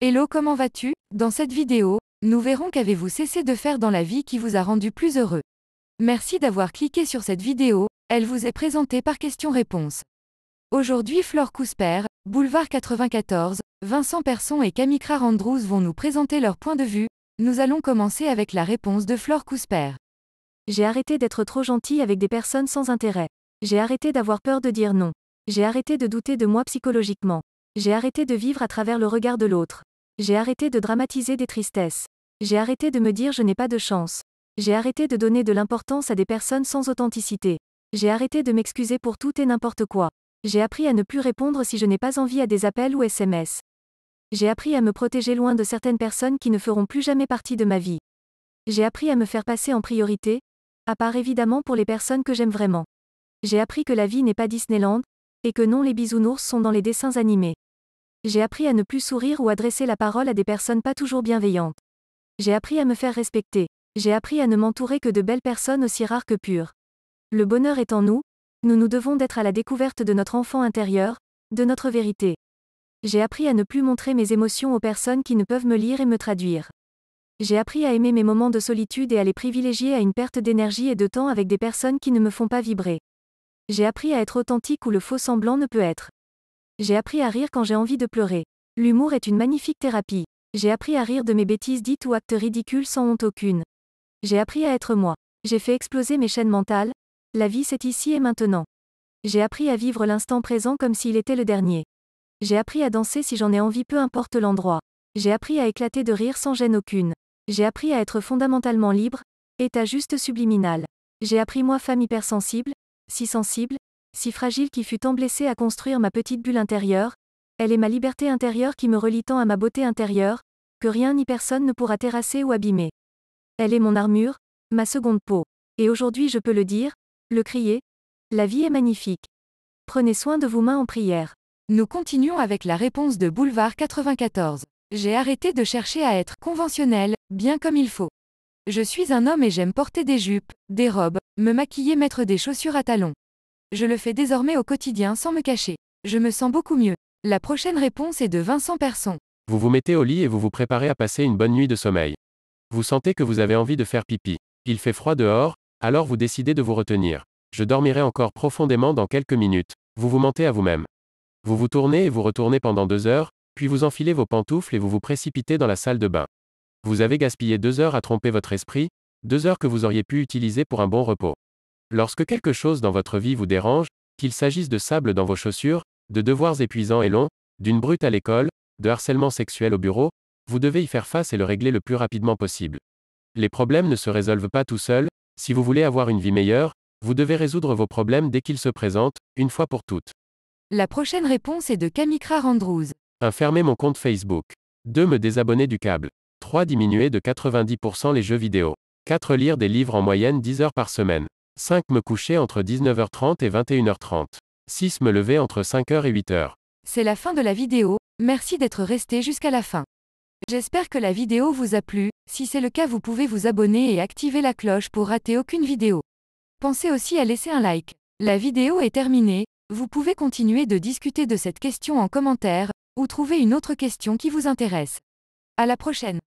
Hello, comment vas-tu? Dans cette vidéo, nous verrons qu'avez-vous cessé de faire dans la vie qui vous a rendu plus heureux. Merci d'avoir cliqué sur cette vidéo, elle vous est présentée par questions-réponses. Aujourd'hui Flore Cousper, Boulevard 94, Vincent Persson et Camille Andrews vont nous présenter leur point de vue. Nous allons commencer avec la réponse de Flore Cousper. J'ai arrêté d'être trop gentil avec des personnes sans intérêt. J'ai arrêté d'avoir peur de dire non. J'ai arrêté de douter de moi psychologiquement. J'ai arrêté de vivre à travers le regard de l'autre. J'ai arrêté de dramatiser des tristesses. J'ai arrêté de me dire je n'ai pas de chance. J'ai arrêté de donner de l'importance à des personnes sans authenticité. J'ai arrêté de m'excuser pour tout et n'importe quoi. J'ai appris à ne plus répondre si je n'ai pas envie à des appels ou SMS. J'ai appris à me protéger loin de certaines personnes qui ne feront plus jamais partie de ma vie. J'ai appris à me faire passer en priorité, à part évidemment pour les personnes que j'aime vraiment. J'ai appris que la vie n'est pas Disneyland, et que non les bisounours sont dans les dessins animés. J'ai appris à ne plus sourire ou adresser la parole à des personnes pas toujours bienveillantes. J'ai appris à me faire respecter. J'ai appris à ne m'entourer que de belles personnes aussi rares que pures. Le bonheur est en nous, nous devons d'être à la découverte de notre enfant intérieur, de notre vérité. J'ai appris à ne plus montrer mes émotions aux personnes qui ne peuvent me lire et me traduire. J'ai appris à aimer mes moments de solitude et à les privilégier à une perte d'énergie et de temps avec des personnes qui ne me font pas vibrer. J'ai appris à être authentique où le faux semblant ne peut être. J'ai appris à rire quand j'ai envie de pleurer. L'humour est une magnifique thérapie. J'ai appris à rire de mes bêtises dites ou actes ridicules sans honte aucune. J'ai appris à être moi. J'ai fait exploser mes chaînes mentales. La vie c'est ici et maintenant. J'ai appris à vivre l'instant présent comme s'il était le dernier. J'ai appris à danser si j'en ai envie peu importe l'endroit. J'ai appris à éclater de rire sans gêne aucune. J'ai appris à être fondamentalement libre, état juste subliminal. J'ai appris moi femme hypersensible, si sensible, si fragile qui fut tant blessée à construire ma petite bulle intérieure, elle est ma liberté intérieure qui me relie tant à ma beauté intérieure, que rien ni personne ne pourra terrasser ou abîmer. Elle est mon armure, ma seconde peau. Et aujourd'hui je peux le dire, le crier, la vie est magnifique. Prenez soin de vos mains en prière. Nous continuons avec la réponse de Boulevard 94. J'ai arrêté de chercher à être conventionnel, bien comme il faut. Je suis un homme et j'aime porter des jupes, des robes, me maquiller, mettre des chaussures à talons. Je le fais désormais au quotidien sans me cacher. Je me sens beaucoup mieux. La prochaine réponse est de Vincent Persson. Vous vous mettez au lit et vous vous préparez à passer une bonne nuit de sommeil. Vous sentez que vous avez envie de faire pipi. Il fait froid dehors, alors vous décidez de vous retenir. Je dormirai encore profondément dans quelques minutes. Vous vous mentez à vous-même. Vous vous tournez et vous retournez pendant 2 heures, puis vous enfilez vos pantoufles et vous vous précipitez dans la salle de bain. Vous avez gaspillé 2 heures à tromper votre esprit, 2 heures que vous auriez pu utiliser pour un bon repos. Lorsque quelque chose dans votre vie vous dérange, qu'il s'agisse de sable dans vos chaussures, de devoirs épuisants et longs, d'une brute à l'école, de harcèlement sexuel au bureau, vous devez y faire face et le régler le plus rapidement possible. Les problèmes ne se résolvent pas tout seuls, si vous voulez avoir une vie meilleure, vous devez résoudre vos problèmes dès qu'ils se présentent, une fois pour toutes. La prochaine réponse est de Camille Andrews. 1. Fermer mon compte Facebook. 2. Me désabonner du câble. 3. Diminuer de 90% les jeux vidéo. 4. Lire des livres en moyenne 10 heures par semaine. 5. Me coucher entre 19h30 et 21h30. 6. Me lever entre 5h et 8h. C'est la fin de la vidéo, merci d'être resté jusqu'à la fin. J'espère que la vidéo vous a plu, si c'est le cas vous pouvez vous abonner et activer la cloche pour rater aucune vidéo. Pensez aussi à laisser un like. La vidéo est terminée, vous pouvez continuer de discuter de cette question en commentaire, ou trouver une autre question qui vous intéresse. À la prochaine.